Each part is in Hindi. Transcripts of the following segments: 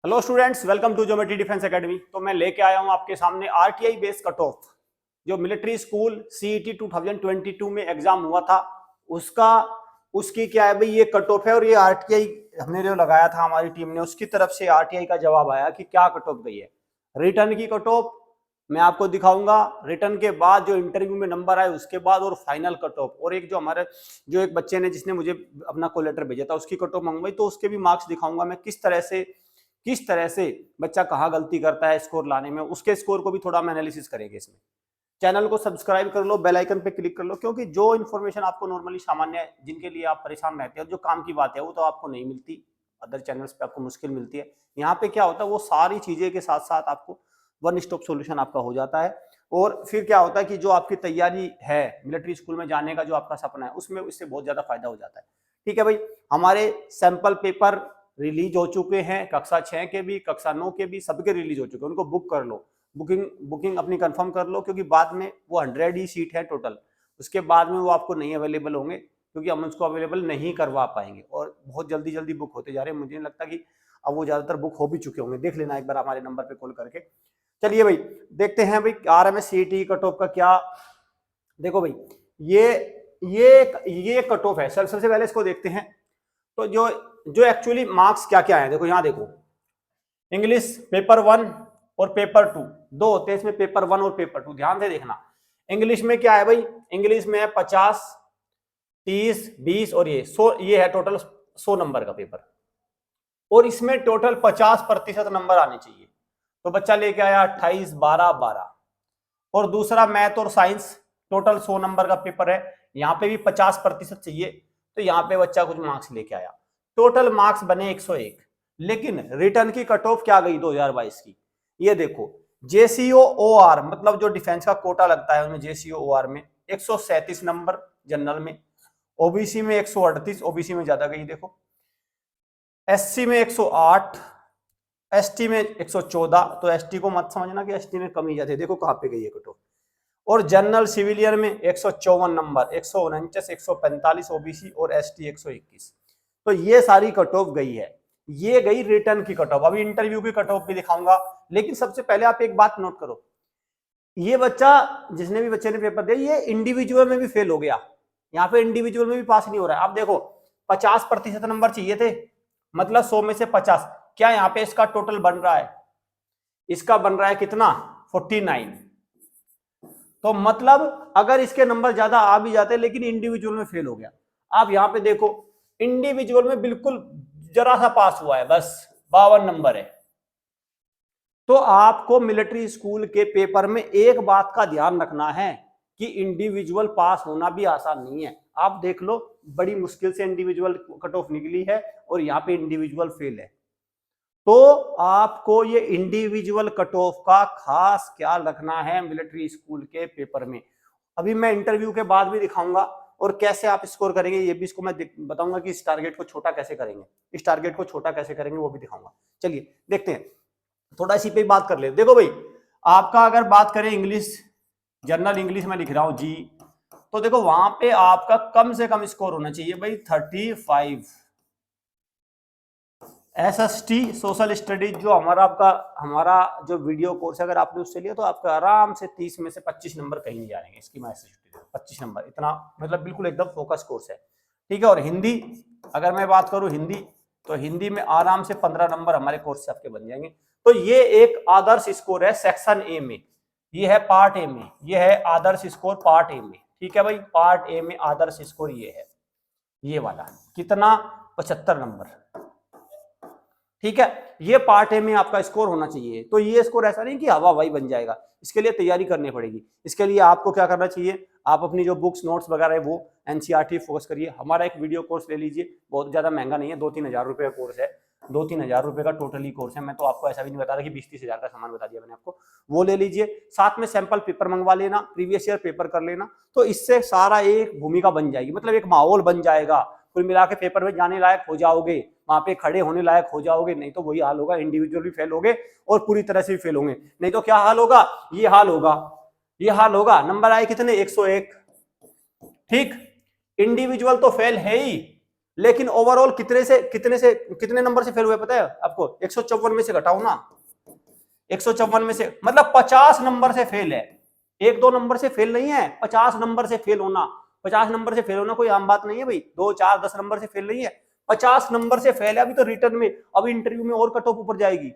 Hello students, welcome to geometry defence academy. तो मैं लेके आया हूं आपके सामने आरटीआई बेस कट ऑफ जो मिलिट्री स्कूल सीईटी 2022 में एग्जाम हुआ था उसका उसकी क्या है भाई, ये कट ऑफ है। और ये आरटीआई हमने जो लगाया था हमारी टीम ने, उसकी तरफ से आरटीआई का जवाब आया कि क्या कट ऑफ गई है। रिटर्न की कट ऑफ मैं आपको दिखाऊंगा, रिटर्न के बाद जो इंटरव्यू में नंबर आए उसके बाद, और फाइनल कट ऑफ, और एक जो हमारे जो एक बच्चे ने जिसने मुझे अपना कोल लेटर भेजा था उसकी कट ऑफ मंगवाई, तो उसके भी मार्क्स दिखाऊंगा मैं किस तरह से बच्चा कहाँ गलती करता है स्कोर लाने में। उसके स्कोर को भी थोड़ा हम एनालिसिस करेंगे इसमें। चैनल को सब्सक्राइब कर लो, बेल आइकन पे क्लिक कर लो, क्योंकि जो इन्फॉर्मेशन आपको नॉर्मली सामान्य जिनके लिए आप परेशान रहते हैं, जो काम की बात है वो तो आपको नहीं मिलती, अदर चैनल्स पे आपको मुश्किल मिलती है। यहाँ पे क्या होता है, वो सारी चीजें के साथ साथ आपको वन स्टॉप सॉल्यूशन आपका हो जाता है। और फिर क्या होता है कि जो आपकी तैयारी है मिलिट्री स्कूल में जाने का, जो आपका सपना है, उसमें इससे बहुत ज्यादा फायदा हो जाता है। ठीक है भाई, हमारे सैंपल पेपर रिलीज हो चुके हैं, कक्षा 6 के भी, कक्षा 9 के भी, सबके रिलीज हो चुके हैं। उनको बुक कर लो, बुकिंग अपनी कंफर्म कर लो, क्योंकि बाद में वो 100 ही सीट है टोटल। उसके बाद में वो आपको नहीं अवेलेबल होंगे, क्योंकि हम उसको अवेलेबल नहीं करवा पाएंगे, और बहुत जल्दी जल्दी बुक होते जा रहे हैं। मुझे नहीं लगता कि अब वो ज्यादातर बुक हो भी चुके होंगे। देख लेना एक बार हमारे नंबर पे कॉल करके। चलिए भाई, देखते हैं भाई आरएमएस सीईटी कट ऑफ का क्या। देखो भाई, ये कट ऑफ है। सबसे पहले इसको देखते हैं। तो जो जो एक्चुअली मार्क्स क्या क्या है, देखो यहाँ देखो, इंग्लिश पेपर 1 और पेपर 2 दो होते हैं इसमें, पेपर 1 और पेपर 2, ध्यान से देखना। इंग्लिश में क्या है भाई, इंग्लिश में है 50, 30, 20 और ये 100, ये है टोटल 100 नंबर का पेपर। और इसमें टोटल 50% नंबर आने चाहिए। तो बच्चा लेके आया 28, 12, 12। और दूसरा मैथ और साइंस, टोटल 100 नंबर का पेपर है, यहाँ पे भी 50% चाहिए। तो यहाँ पे बच्चा कुछ मार्क्स लेके आया, टोटल मार्क्स बने 101। लेकिन रिटर्न की कट ऑफ क्या गई 2022 की, ये देखो। जेसीओ ओआर मतलब जो डिफेंस का कोटा लगता है उनमें, जेसीओ ओआर में 137 नंबर, जनरल में। ओबीसी में 138, ओबीसी में ज्यादा गई देखो। एससी में 108, एसटी में 114। तो एसटी को मत समझना कि एसटी में कमी जाती है, देखो कहाँ पे गई है कट ऑफ। और जनरल सिविलियन में 154 नंबर, 149, 145 ओबीसी, और एसटी 121। तो ये सारी कट ऑफ गई है। ये गई रिटर्न की कट ऑफ। अभी इंटरव्यू की कट ऑफ भी दिखाऊंगा, लेकिन सबसे पहले आप एक बात नोट करो। ये बच्चा, जिसने भी बच्चे ने पेपर दिया, ये इंडिविजुअल में भी फेल हो गया। यहाँ पे इंडिविजुअल में भी पास नहीं हो रहा है। आप देखो 50% नंबर चाहिए थे, मतलब 100 में से 50। क्या यहाँ पे इसका टोटल बन रहा है, इसका बन रहा है कितना, 49। तो मतलब अगर इसके नंबर ज्यादा आ भी जाते, लेकिन इंडिविजुअल में फेल हो गया। आप यहाँ पे देखो, इंडिविजुअल में बिल्कुल जरा सा पास हुआ है, बस 52 नंबर है। तो आपको मिलिट्री स्कूल के पेपर में एक बात का ध्यान रखना है कि इंडिविजुअल पास होना भी आसान नहीं है। आप देख लो, बड़ी मुश्किल से इंडिविजुअल कट ऑफ निकली है, और यहाँ पे इंडिविजुअल फेल है। तो आपको ये इंडिविजुअल कट ऑफ का खास ख्याल रखना है मिलिट्री स्कूल के पेपर में। अभी मैं इंटरव्यू के बाद भी दिखाऊंगा, और कैसे आप स्कोर करेंगे ये भी इसको मैं बताऊंगा कि इस टारगेट को छोटा कैसे करेंगे, इस टारगेट को छोटा कैसे करेंगे वो भी दिखाऊंगा। चलिए देखते हैं, थोड़ा इसी पे बात कर ले। देखो भाई, आपका अगर बात करें इंग्लिश, जनरल इंग्लिश में लिख रहा हूं जी, तो देखो वहां पे आपका कम से कम स्कोर होना चाहिए भाई 35। एसएसटी सोशल स्टडीज जो हमारा जो वीडियो कोर्स है, अगर आपने उससे लिया तो आपका आराम से 30 में से 25 नंबर कहीं नहीं जाएंगे। इसकी मैं 25 नंबर, इतना मतलब बिल्कुल एकदम फोकस कोर्स है। ठीक है। और हिंदी, अगर मैं बात करूं हिंदी, तो हिंदी में आराम से 15 नंबर हमारे कोर्स से आपके बन जाएंगे। तो ये एक आदर्श स्कोर है सेक्शन ए में, ये है पार्ट ए में, ये है आदर्श स्कोर पार्ट ए में। ठीक है भाई, पार्ट ए में आदर्श स्कोर ये है, ये वाला कितना, 75 नंबर। ठीक है, ये पार्ट ए में आपका स्कोर होना चाहिए। तो ये स्कोर ऐसा नहीं कि हवा हवाई बन जाएगा, इसके लिए तैयारी करनी पड़ेगी। इसके लिए आपको क्या करना चाहिए, आप अपनी जो बुक्स नोट्स वगैरह है वो एनसीईआरटी फोकस करिए। हमारा एक वीडियो कोर्स ले लीजिए, बहुत ज्यादा महंगा नहीं है, 2-3 हजार रुपए का कोर्स है, 2-3 हजार रुपए का टोटली कोर्स है। मैं तो आपको ऐसा भी नहीं बता रहा कि 20-30 हजार का सामान बता दिया मैंने आपको। वो ले लीजिए, साथ में सैंपल पेपर मंगवा लेना, प्रीवियस ईयर पेपर कर लेना। तो इससे सारा एक भूमिका बन जाएगी, मतलब एक माहौल बन जाएगा। कुल मिला के पेपर में जाने लायक हो जाओगे, वहां पे खड़े होने लायक हो जाओगे। नहीं तो वही हाल होगा, इंडिविजुअल भी फेल होगे और पूरी तरह से भी फेल होंगे। नहीं तो क्या हाल होगा, ये हाल होगा, ये हाल होगा। नंबर आए कितने, 101। ठीक, इंडिविजुअल तो फेल है ही, लेकिन ओवरऑल कितने नंबर से फेल हुए पता है आपको? 154 में से घटाओ ना, 154 में से मतलब 50 नंबर से फेल है। 1-2 नंबर से फेल नहीं है, 50 नंबर से फेल होना। 50 नंबर से फेल होना कोई आम बात नहीं है भाई, 2, 4, 10 नंबर से फेल नहीं है, 50 नंबर से फेल है। अभी तो रिटर्न में, अभी इंटरव्यू में और कट ऑफ ऊपर जाएगी।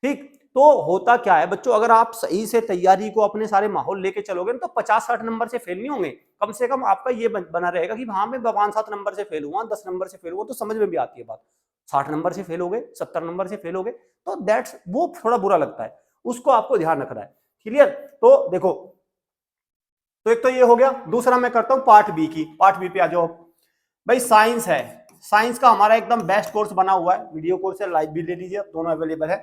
ठीक, तो होता क्या है बच्चों, अगर आप सही से तैयारी को अपने सारे माहौल लेके चलोगे ना तो 50-60 नंबर से फेल नहीं होंगे। कम से कम आपका ये बना रहेगा कि हाँ मैं 5-7 नंबर से फेल हुआ, 10 नंबर से फेल हुआ, तो समझ में भी आती है बात। 60 नंबर से फेल हो गए, 70 नंबर से फेल हो गए, तो दैट्स वो थोड़ा बुरा लगता है, उसको आपको ध्यान रखना है। क्लियर? तो देखो, तो एक तो ये हो गया। दूसरा मैं करता हूं पार्ट बी की। पार्ट बी पे आ जाओ भाई। साइंस है, साइंस का हमारा एकदम बेस्ट कोर्स बना हुआ है, वीडियो कोर्स है, लाइव भी ले लीजिए, दोनों अवेलेबल है।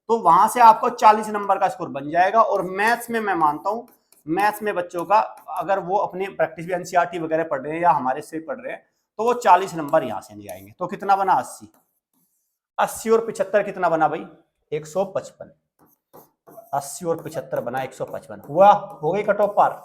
तो वहां से आपको 40 नंबर का स्कोर बन जाएगा। और मैथ्स में मैं मानता हूं, मैथ्स में बच्चों का अगर वो अपनी प्रैक्टिस भी एनसीईआरटी वगैरह पढ़ रहे हैं या हमारे से पढ़ रहे हैं तो वो 40 नंबर यहां से ले आएंगे। तो कितना बना? 80। 80 और 75 कितना बना भाई? 155। 80 और 75 बना 155। हुआ, हो गई कट ऑफ पार।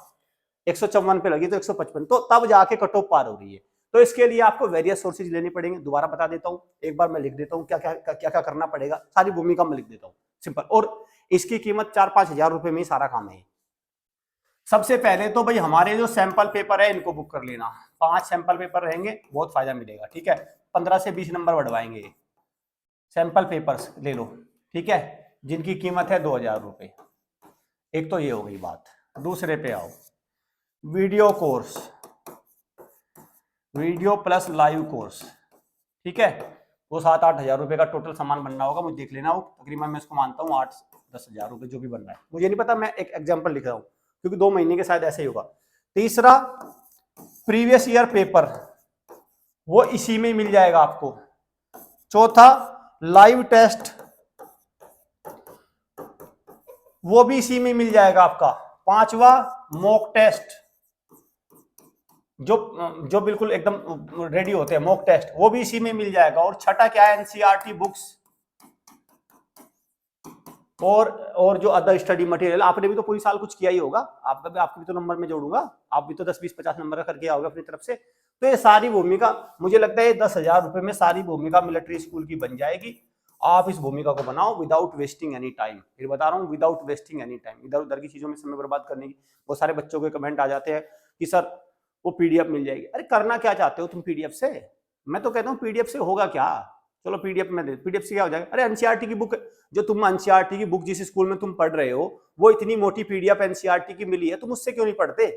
154 पे लगी तो 155, तो तब जाके कट ऑफ पार हो रही है। तो इसके लिए आपको वेरियस सोर्सेज लेनी पड़ेंगे। दोबारा बता देता हूं, एक बार मैं लिख देता हूं क्या क्या करना पड़ेगा, सारी भूमिका में लिख देता हूं, सिंपल। और इसकी कीमत 4-5 हजार रुपए में ही सारा काम है। सबसे पहले तो भाई हमारे जो सैंपल पेपर है इनको बुक कर लेना। 5 सैंपल पेपर रहेंगे, बहुत फायदा मिलेगा। ठीक है, 15 से 20 नंबर बढ़वाएंगे। सैंपल पेपर्स ले लो, ठीक है, जिनकी कीमत है 2000 रुपए। एक तो ये हो गई बात। दूसरे पे आओ, video course, video plus live course, ठीक है, वो 7-8 हजार रुपए का टोटल सामान बनना होगा, मुझे देख लेना हो। तकरीबन मैं इसको मानता हूँ 8-10 हजार रुपए जो भी बन रहा है, मुझे नहीं पता, मैं एक एग्जांपल लिख रहा हूँ क्योंकि 2 महीने के शायद ऐसे ही होगा। तीसरा, प्रीवियस ईयर पेपर, वो इसी में मिल जाएगा आपको। चौथा, लाइव टेस्ट, वो भी इसी में मिल जाएगा आपका। पांचवा, मॉक टेस्ट, जो बिल्कुल एकदम रेडी होते हैं मॉक टेस्ट, वो भी इसी में मिल जाएगा। और छठा क्या है? एनसीईआरटी बुक्स और जो अदर स्टडी मटेरियल। आपने भी तो पूरी साल कुछ किया ही होगा, आपके भी तो नंबर में जोड़ूंगा, आप भी तो 10-20-50 नंबर का करके आओगे अपनी तरफ से। तो ये सारी भूमिका, मुझे लगता है 10,000 रुपए में सारी भूमिका मिलिट्री स्कूल की बन जाएगी। आप इस भूमिका को बनाओ विदाउट वेस्टिंग एनी टाइम। फिर बता रहा हूँ, विदाउट वेस्टिंग एनी टाइम। इधर उधर की चीजों में समय बर्बाद करने की, बहुत सारे बच्चों के कमेंट आ जाते हैं कि सर वो पीडीएफ मिल जाएगी। अरे करना क्या चाहते हो तुम पीडीएफ से? मैं तो कहता हूँ पीडीएफ से होगा क्या, चलो पीडीएफ में दे, पीडीएफ से क्या हो जाएगा? अरे एनसीईआरटी की बुक, जो तुम एनसीईआरटी की बुक जिस स्कूल में तुम पढ़ रहे हो वो इतनी मोटी पीडीएफ एनसीईआरटी की मिली है, तुम उससे क्यों नहीं पढ़ते?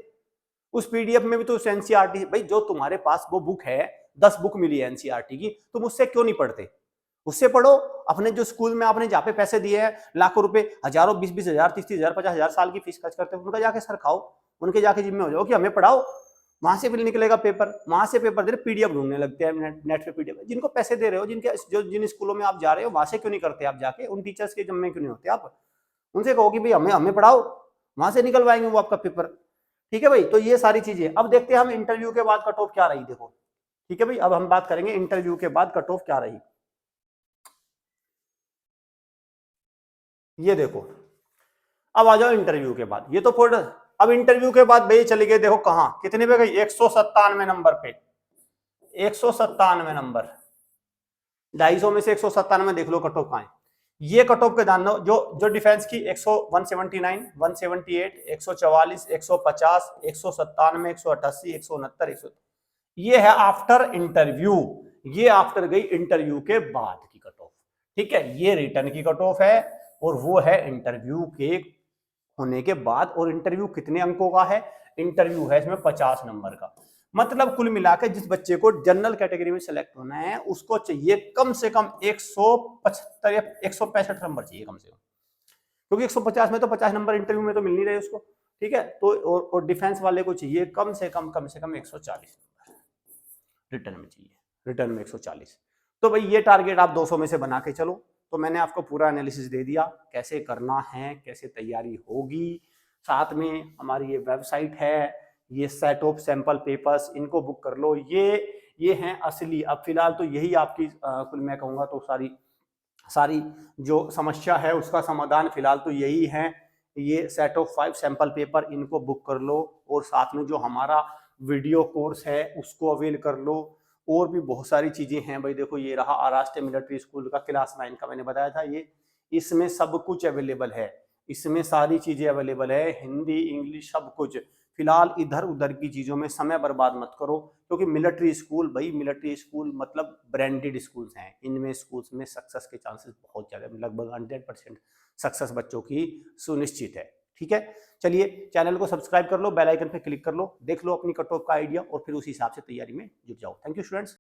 उस पीडीएफ में भी तो एनसीईआरटी, भाई जो तुम्हारे पास वो बुक है, 10 बुक मिली है एनसीईआरटी की, तुम उससे क्यों नहीं पढ़ते? उससे पढ़ो। अपने जो स्कूल में आपने जहाँ पे पैसे दिए हैं, लाखों रुपए, हजारों, 20-20 हजार, 30-30 हजार, 50 हजार साल की फीस खर्च करते हैं, उनका जाके सर खाओ, उनके जाके जिम्मे हो जाओ कि हमें पढ़ाओ। वहां से फिर निकलेगा पेपर, वहां से पेपर दे रहे, पीडीएफ ढूंढने लगते हैं नेट पे पीडीएफ। जिनको पैसे दे रहे हो, जिन स्कूलों में आप जा रहे हो, वहां से क्यों नहीं करते आप जाके? उन टीचर्स के जिम्मे क्यों नहीं होते आप? उनसे कहो कि भाई हमें पढ़ाओ, वहां से निकलवाएंगे वो आपका पेपर। ठीक है भाई, तो ये सारी चीजें। अब देखते हैं हम इंटरव्यू के बाद कट ऑफ क्या रही, देखो। ठीक है भाई, अब हम बात करेंगे इंटरव्यू के बाद कट ऑफ क्या रही। ये देखो, अब आ जाओ इंटरव्यू के बाद। ये तो फोल्ड, अब इंटरव्यू के बाद भाई चले गए, देखो कहां, कितने पे गई? 197 नंबर पे। 197 नंबर, 250 में से 197 देख लो कट ऑफ कहां है। ये कट ऑफ के दान जो जो डिफेंस की 179, 178, 144, 150, 197, 188, 169, ये है आफ्टर इंटरव्यू। ये आफ्टर गई इंटरव्यू के बाद की कट ऑफ। ठीक है, ये रिटर्न की कट ऑफ है और वो है इंटरव्यू के होने के बाद। और इंटरव्यू कितने अंकों का है? इंटरव्यू है इसमें 50 नंबर का। मतलब कुल मिलाकर जिस बच्चे को जनरल कैटेगरी में सेलेक्ट होना है उसको चाहिए कम से कम 175 या 165 नंबर चाहिए कम से कम, क्योंकि 150 में तो 50 नंबर इंटरव्यू में तो मिल नहीं रहे उसको। ठीक है, तो और डिफेंस वाले को चाहिए कम से कम 140 नंबर रिटर्न में चाहिए, रिटर्न में 140। तो भाई ये टारगेट आप 200 में से बना के चलो। तो मैंने आपको पूरा एनालिसिस दे दिया, कैसे करना है, कैसे तैयारी होगी। साथ में हमारी ये वेबसाइट है, ये सेट ऑफ सैंपल पेपर्स, इनको बुक कर लो। ये हैं असली। अब फिलहाल तो यही आपकी कुल मैं कहूँगा तो सारी जो समस्या है उसका समाधान फिलहाल तो यही है। ये सेट ऑफ 5 सैंपल पेपर, इनको बुक कर लो। और साथ में जो हमारा वीडियो कोर्स है उसको अवेल कर लो। और भी बहुत सारी चीजें हैं भाई। देखो ये रहा राष्ट्रीय मिलिट्री स्कूल का क्लास 9 का, मैंने बताया था ये, इसमें सब कुछ अवेलेबल है, इसमें सारी चीजें अवेलेबल है, हिंदी इंग्लिश सब कुछ। फिलहाल इधर उधर की चीजों में समय बर्बाद मत करो, क्योंकि मिलिट्री स्कूल भाई, मिलिट्री स्कूल मतलब ब्रांडेड स्कूल्स हैं, इनमें स्कूल्स में सक्सेस के चांसेस बहुत ज्यादा, लगभग 100% सक्सेस बच्चों की सुनिश्चित है। ठीक है, चलिए चैनल को सब्सक्राइब कर लो, बेल आइकन पे क्लिक कर लो, देख लो अपनी कट ऑफ का आइडिया और फिर उस हिसाब से तैयारी में जुट जाओ। Thank you students.